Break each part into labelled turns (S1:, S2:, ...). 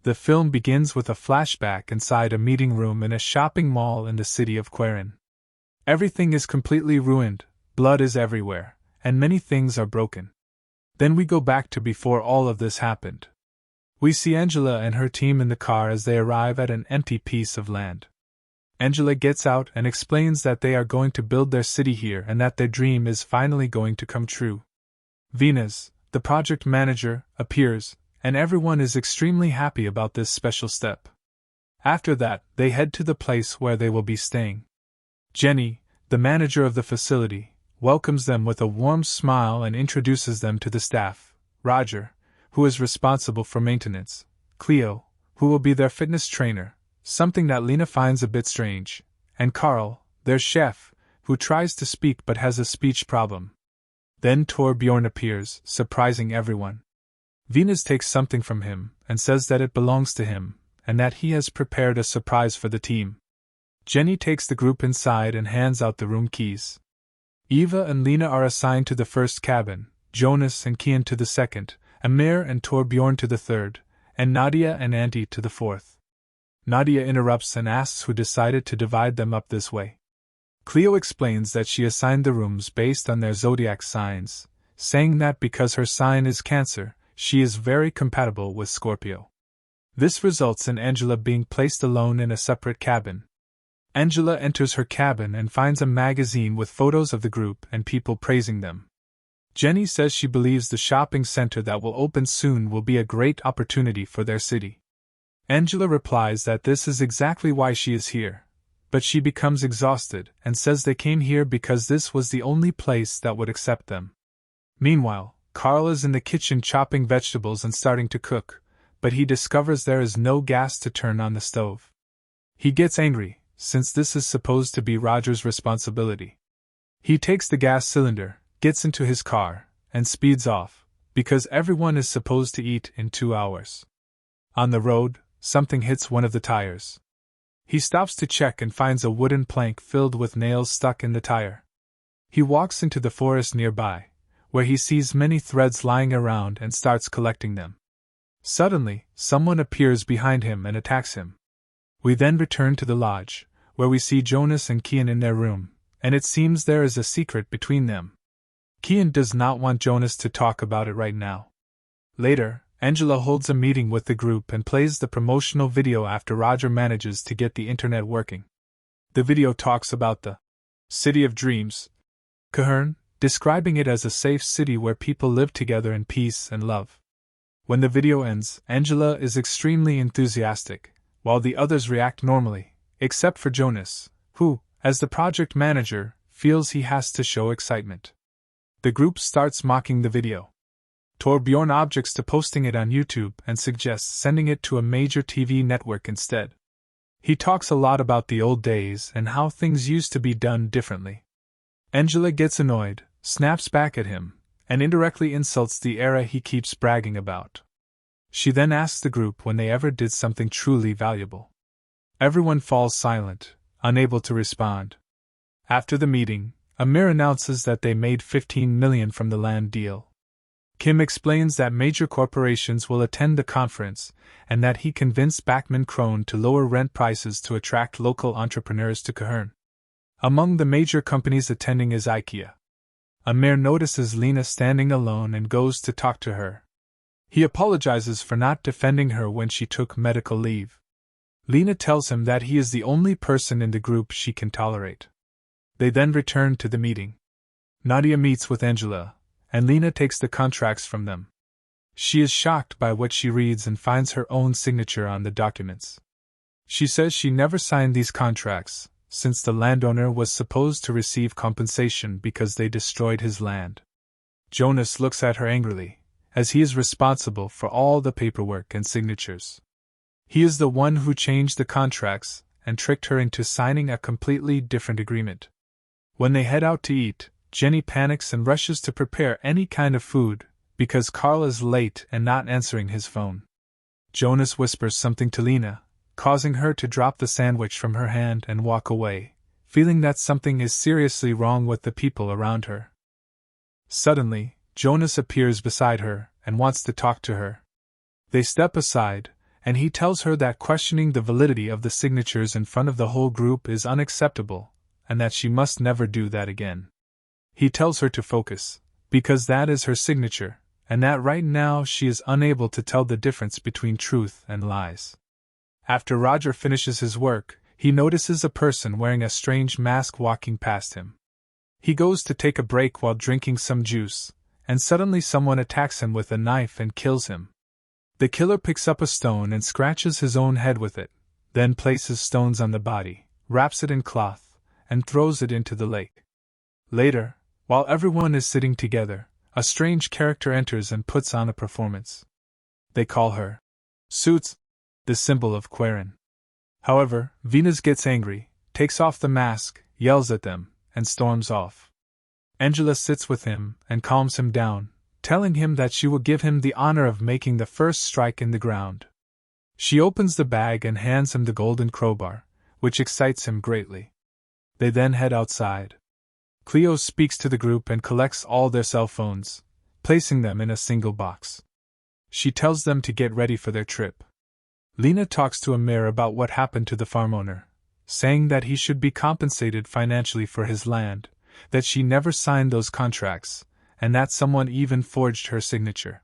S1: The film begins with a flashback inside a meeting room in a shopping mall in the city of Quarren. Everything is completely ruined, blood is everywhere, and many things are broken. Then we go back to before all of this happened. We see Angela and her team in the car as they arrive at an empty piece of land. Angela gets out and explains that they are going to build their city here and that their dream is finally going to come true. Venus, the project manager, appears, and everyone is extremely happy about this special step. After that, they head to the place where they will be staying. Jenny, the manager of the facility, welcomes them with a warm smile and introduces them to the staff: Roger, who is responsible for maintenance; Cleo, who will be their fitness trainer, something that Lena finds a bit strange; and Carl, their chef, who tries to speak but has a speech problem. Then Torbjorn appears, surprising everyone. Venus takes something from him and says that it belongs to him, and that he has prepared a surprise for the team. Jenny takes the group inside and hands out the room keys. Eva and Lena are assigned to the first cabin, Jonas and Kian to the second, Amir and Torbjorn to the third, and Nadia and Auntie to the fourth. Nadia interrupts and asks who decided to divide them up this way. Cleo explains that she assigned the rooms based on their zodiac signs, saying that because her sign is Cancer, she is very compatible with Scorpio. This results in Angela being placed alone in a separate cabin. Angela enters her cabin and finds a magazine with photos of the group and people praising them. Jenny says she believes the shopping center that will open soon will be a great opportunity for their city. Angela replies that this is exactly why she is here, but she becomes exhausted and says they came here because this was the only place that would accept them. Meanwhile, Carl is in the kitchen chopping vegetables and starting to cook, but he discovers there is no gas to turn on the stove. He gets angry, since this is supposed to be Roger's responsibility. He takes the gas cylinder, gets into his car, and speeds off, because everyone is supposed to eat in 2 hours. On the road, something hits one of the tires. He stops to check and finds a wooden plank filled with nails stuck in the tire. He walks into the forest nearby, where he sees many threads lying around and starts collecting them. Suddenly, someone appears behind him and attacks him. We then return to the lodge, where we see Jonas and Kian in their room, and it seems there is a secret between them. Kian does not want Jonas to talk about it right now. Later, Angela holds a meeting with the group and plays the promotional video after Roger manages to get the internet working. The video talks about the City of Dreams, Quarren, describing it as a safe city where people live together in peace and love. When the video ends, Angela is extremely enthusiastic, while the others react normally, except for Jonas, who, as the project manager, feels he has to show excitement. The group starts mocking the video. Torbjorn objects to posting it on YouTube and suggests sending it to a major TV network instead. He talks a lot about the old days and how things used to be done differently. Angela gets annoyed, snaps back at him, and indirectly insults the era he keeps bragging about. She then asks the group when they ever did something truly valuable. Everyone falls silent, unable to respond. After the meeting, Amir announces that they made $15 million from the land deal. Kim explains that major corporations will attend the conference and that he convinced Bachman Crone to lower rent prices to attract local entrepreneurs to Quarren. Among the major companies attending is IKEA. Amir notices Lena standing alone and goes to talk to her. He apologizes for not defending her when she took medical leave. Lena tells him that he is the only person in the group she can tolerate. They then return to the meeting. Nadia meets with Angela, and Lena takes the contracts from them. She is shocked by what she reads and finds her own signature on the documents. She says she never signed these contracts, since the landowner was supposed to receive compensation because they destroyed his land. Jonas looks at her angrily, as he is responsible for all the paperwork and signatures. He is the one who changed the contracts and tricked her into signing a completely different agreement. When they head out to eat, Jenny panics and rushes to prepare any kind of food, because Carl is late and not answering his phone. Jonas whispers something to Lena, causing her to drop the sandwich from her hand and walk away, feeling that something is seriously wrong with the people around her. Suddenly, Jonas appears beside her and wants to talk to her. They step aside, and he tells her that questioning the validity of the signatures in front of the whole group is unacceptable, and that she must never do that again. He tells her to focus, because that is her signature, and that right now she is unable to tell the difference between truth and lies. After Roger finishes his work, he notices a person wearing a strange mask walking past him. He goes to take a break while drinking some juice, and suddenly someone attacks him with a knife and kills him. The killer picks up a stone and scratches his own head with it, then places stones on the body, wraps it in cloth, and throws it into the lake. Later, while everyone is sitting together, a strange character enters and puts on a performance. They call her Suits, the symbol of Quarren. However, Venus gets angry, takes off the mask, yells at them, and storms off. Angela sits with him and calms him down, telling him that she will give him the honor of making the first strike in the ground. She opens the bag and hands him the golden crowbar, which excites him greatly. They then head outside. Cleo speaks to the group and collects all their cell phones, placing them in a single box. She tells them to get ready for their trip. Lena talks to Amir about what happened to the farm owner, saying that he should be compensated financially for his land, that she never signed those contracts, and that someone even forged her signature.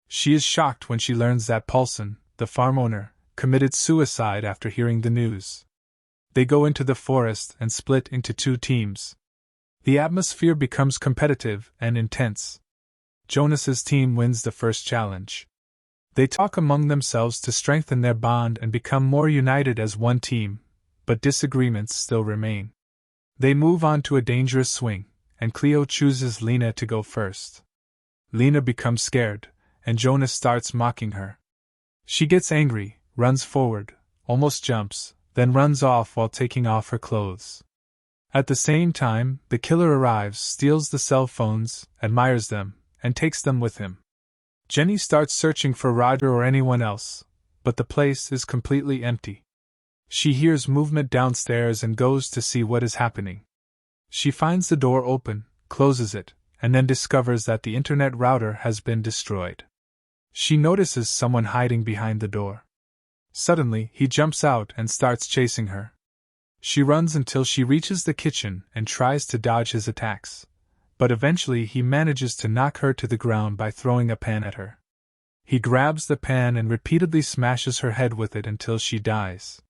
S1: She is shocked when she learns that Paulson, the farm owner, committed suicide after hearing the news. They go into the forest and split into 2 teams. The atmosphere becomes competitive and intense. Jonas's team wins the first challenge. They talk among themselves to strengthen their bond and become more united as one team, but disagreements still remain. They move on to a dangerous swing, and Cleo chooses Lena to go first. Lena becomes scared, and Jonas starts mocking her. She gets angry, runs forward, almost jumps, then runs off while taking off her clothes. At the same time, the killer arrives, steals the cell phones, admires them, and takes them with him. Jenny starts searching for Roger or anyone else, but the place is completely empty. She hears movement downstairs and goes to see what is happening. She finds the door open, closes it, and then discovers that the internet router has been destroyed. She notices someone hiding behind the door. Suddenly, he jumps out and starts chasing her. She runs until she reaches the kitchen and tries to dodge his attacks, but eventually he manages to knock her to the ground by throwing a pan at her. He grabs the pan and repeatedly smashes her head with it until she dies.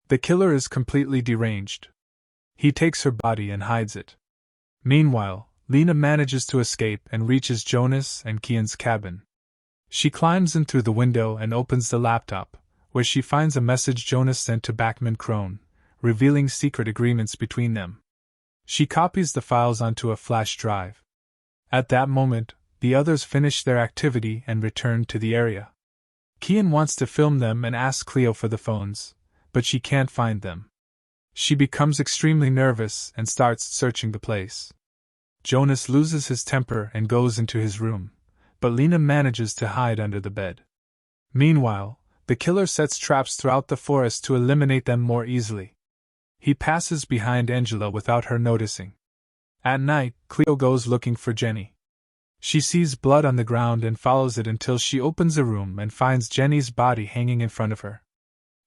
S1: The killer is completely deranged. He takes her body and hides it. Meanwhile, Lena manages to escape and reaches Jonas and Kian's cabin. She climbs in through the window and opens the laptop, where she finds a message Jonas sent to Bachman Crone, revealing secret agreements between them. She copies the files onto a flash drive. At that moment, the others finish their activity and return to the area. Kian wants to film them and asks Cleo for the phones, but she can't find them. She becomes extremely nervous and starts searching the place. Jonas loses his temper and goes into his room, but Lena manages to hide under the bed. Meanwhile, the killer sets traps throughout the forest to eliminate them more easily. He passes behind Angela without her noticing. At night, Cleo goes looking for Jenny. She sees blood on the ground and follows it until she opens a room and finds Jenny's body hanging in front of her.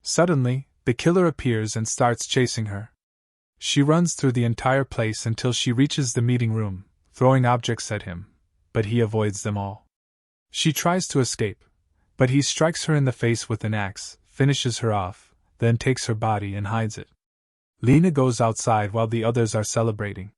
S1: Suddenly, the killer appears and starts chasing her. She runs through the entire place until she reaches the meeting room, throwing objects at him, but he avoids them all. She tries to escape, but he strikes her in the face with an axe, finishes her off, then takes her body and hides it. Lena goes outside while the others are celebrating.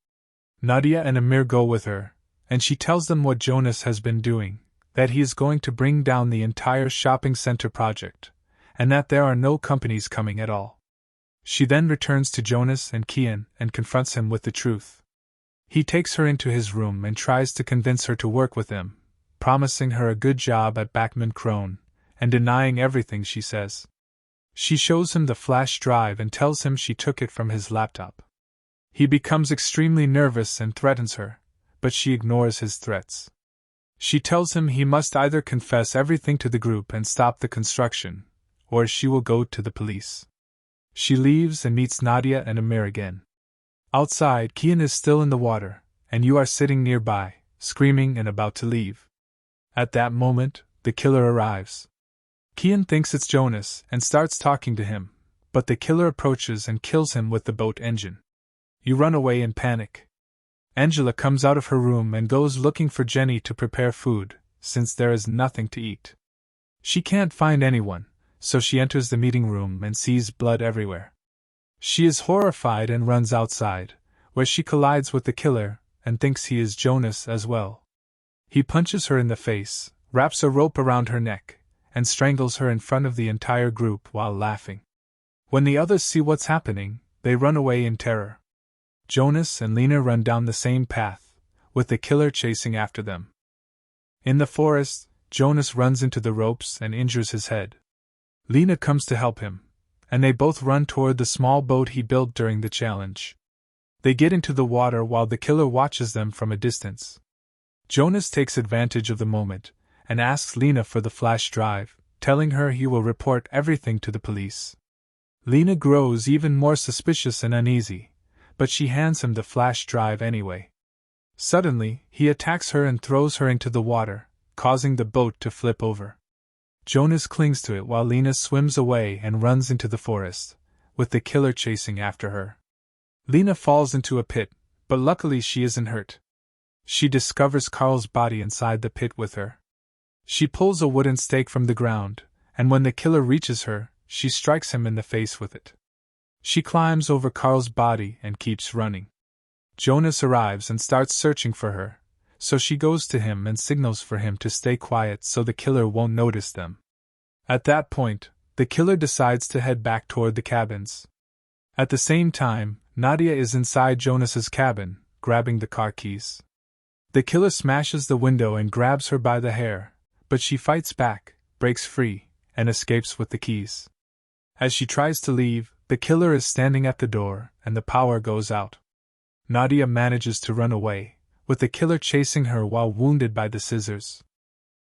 S1: Nadia and Amir go with her, and she tells them what Jonas has been doing, that he is going to bring down the entire shopping center project, and that there are no companies coming at all. She then returns to Jonas and Kian and confronts him with the truth. He takes her into his room and tries to convince her to work with him, promising her a good job at Bachman Crone, and denying everything she says. She shows him the flash drive and tells him she took it from his laptop. He becomes extremely nervous and threatens her, but she ignores his threats. She tells him he must either confess everything to the group and stop the construction, or she will go to the police. She leaves and meets Nadia and Amir again. Outside, Kian is still in the water, and you are sitting nearby, screaming and about to leave. At that moment, the killer arrives. Kian thinks it's Jonas and starts talking to him, but the killer approaches and kills him with the boat engine. You run away in panic. Angela comes out of her room and goes looking for Jenny to prepare food, since there is nothing to eat. She can't find anyone, so she enters the meeting room and sees blood everywhere. She is horrified and runs outside, where she collides with the killer and thinks he is Jonas as well. He punches her in the face, wraps a rope around her neck, and strangles her in front of the entire group while laughing. When the others see what's happening, they run away in terror. Jonas and Lena run down the same path, with the killer chasing after them. In the forest, Jonas runs into the ropes and injures his head. Lena comes to help him, and they both run toward the small boat he built during the challenge. They get into the water while the killer watches them from a distance. Jonas takes advantage of the moment and asks Lena for the flash drive, telling her he will report everything to the police. Lena grows even more suspicious and uneasy, but she hands him the flash drive anyway. Suddenly, he attacks her and throws her into the water, causing the boat to flip over. Jonas clings to it while Lena swims away and runs into the forest, with the killer chasing after her. Lena falls into a pit, but luckily she isn't hurt. She discovers Carl's body inside the pit with her. She pulls a wooden stake from the ground, and when the killer reaches her, she strikes him in the face with it. She climbs over Carl's body and keeps running. Jonas arrives and starts searching for her, so she goes to him and signals for him to stay quiet so the killer won't notice them. At that point, the killer decides to head back toward the cabins. At the same time, Nadia is inside Jonas's cabin, grabbing the car keys. The killer smashes the window and grabs her by the hair, but she fights back, breaks free, and escapes with the keys. As she tries to leave, the killer is standing at the door, and the power goes out. Nadia manages to run away, with the killer chasing her while wounded by the scissors.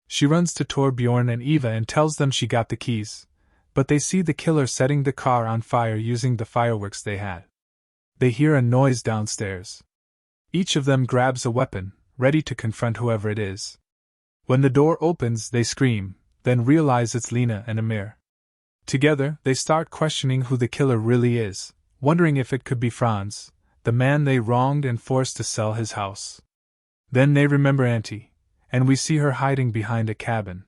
S1: She runs to Torbjorn and Eva and tells them she got the keys, but they see the killer setting the car on fire using the fireworks they had. They hear a noise downstairs. Each of them grabs a weapon, ready to confront whoever it is. When the door opens, they scream, then realize it's Lena and Amir. Together, they start questioning who the killer really is, wondering if it could be Franz, the man they wronged and forced to sell his house. Then they remember Auntie, and we see her hiding behind a cabin.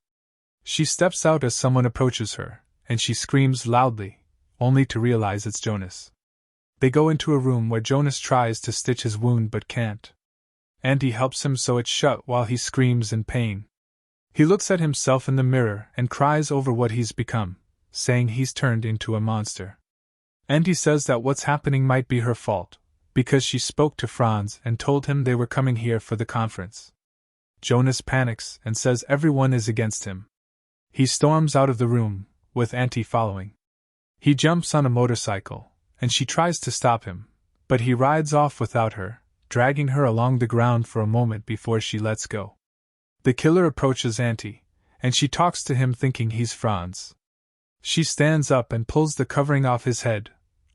S1: She steps out as someone approaches her, and she screams loudly, only to realize it's Jonas. They go into a room where Jonas tries to stitch his wound but can't. Auntie helps him sew it shut while he screams in pain. He looks at himself in the mirror and cries over what he's become, saying he's turned into a monster. Auntie says that what's happening might be her fault, because she spoke to Franz and told him they were coming here for the conference. Jonas panics and says everyone is against him. He storms out of the room, with Auntie following. He jumps on a motorcycle, and she tries to stop him, but he rides off without her, dragging her along the ground for a moment before she lets go. The killer approaches Auntie, and she talks to him thinking he's Franz. She stands up and pulls the covering off his head,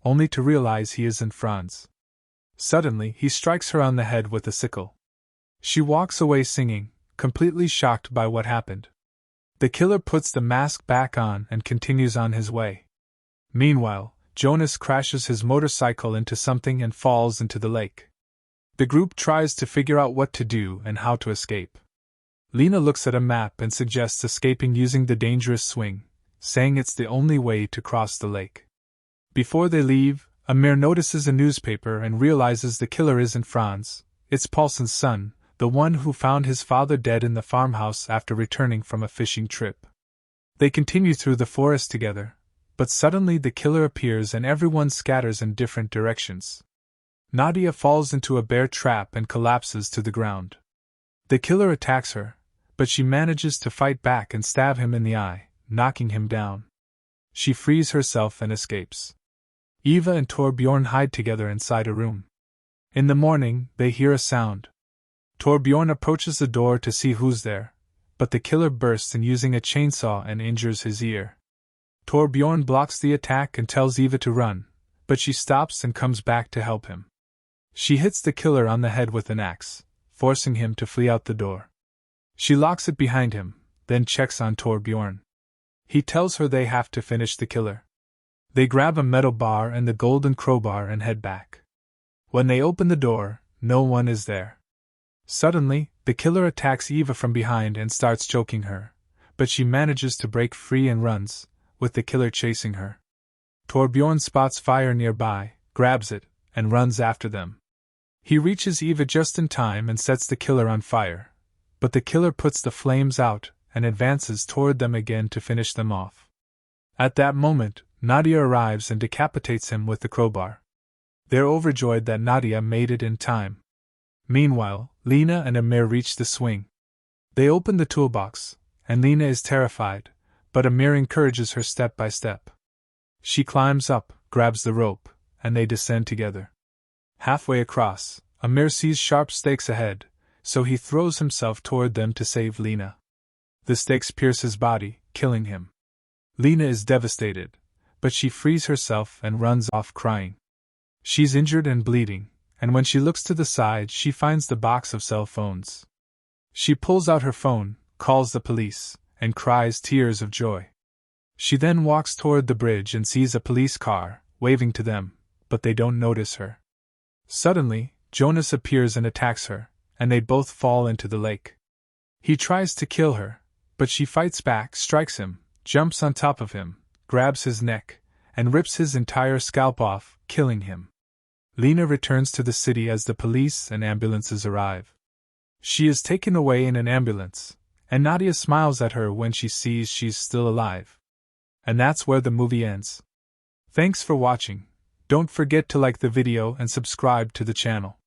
S1: only to realize he isn't Franz. Suddenly, he strikes her on the head with a sickle. She walks away singing, completely shocked by what happened. The killer puts the mask back on and continues on his way. Meanwhile, Jonas crashes his motorcycle into something and falls into the lake. The group tries to figure out what to do and how to escape. Lena looks at a map and suggests escaping using the dangerous swing, saying it's the only way to cross the lake. Before they leave, Amir notices a newspaper and realizes the killer isn't Franz, it's Paulson's son, the one who found his father dead in the farmhouse after returning from a fishing trip. They continue through the forest together, but suddenly the killer appears and everyone scatters in different directions. Nadia falls into a bear trap and collapses to the ground. The killer attacks her, but she manages to fight back and stab him in the eye, knocking him down. She frees herself and escapes. Eva and Torbjorn hide together inside a room. In the morning, they hear a sound. Torbjorn approaches the door to see who's there, but the killer bursts in using a chainsaw and injures his ear. Torbjorn blocks the attack and tells Eva to run, but she stops and comes back to help him. She hits the killer on the head with an axe, forcing him to flee out the door. She locks it behind him, then checks on Torbjorn. He tells her they have to finish the killer. They grab a metal bar and the golden crowbar and head back. When they open the door, no one is there. Suddenly, the killer attacks Eva from behind and starts choking her, but she manages to break free and runs, with the killer chasing her. Torbjorn spots fire nearby, grabs it, and runs after them. He reaches Eva just in time and sets the killer on fire, but the killer puts the flames out and advances toward them again to finish them off. At that moment, Nadia arrives and decapitates him with the crowbar. They're overjoyed that Nadia made it in time. Meanwhile, Lena and Amir reach the swing. They open the toolbox, and Lena is terrified, but Amir encourages her step by step. She climbs up, grabs the rope, and they descend together. Halfway across, Amir sees sharp stakes ahead, so he throws himself toward them to save Lena. The stakes pierce his body, killing him. Lena is devastated, but she frees herself and runs off crying. She's injured and bleeding, and when she looks to the side, she finds the box of cell phones. She pulls out her phone, calls the police, and cries tears of joy. She then walks toward the bridge and sees a police car, waving to them, but they don't notice her. Suddenly, Jonas appears and attacks her, and they both fall into the lake. He tries to kill her, but she fights back, strikes him, jumps on top of him, grabs his neck, and rips his entire scalp off, killing him. Lena returns to the city as the police and ambulances arrive. She is taken away in an ambulance, and Nadia smiles at her when she sees she's still alive. And that's where the movie ends. Thanks for watching. Don't forget to like the video and subscribe to the channel.